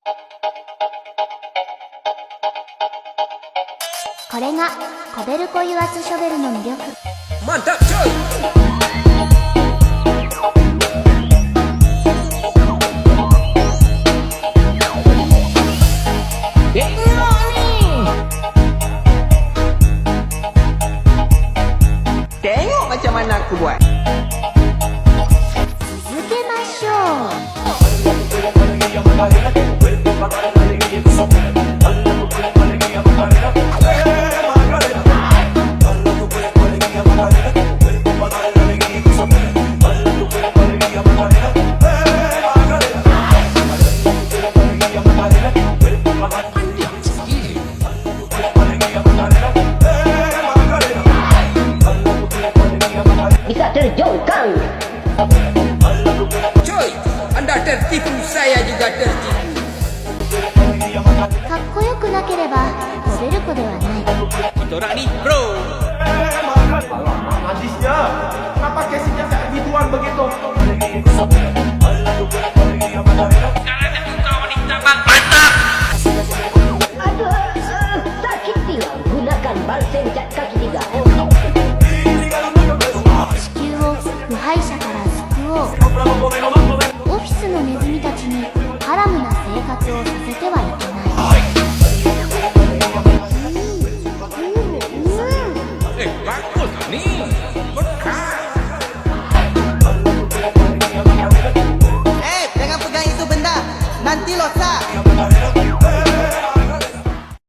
これがコベルコ油圧ショベルの魅力。 Mantap coy. Tengok macam mana aku buat. 続けましょう。 Bisa terjungkang. Coy, anda tertipu, saya juga tertipu. かっこよくなければコベルコではない。 Kita orang ni bro. Hadisnya, kenapa casingnya kayak gituan begitu?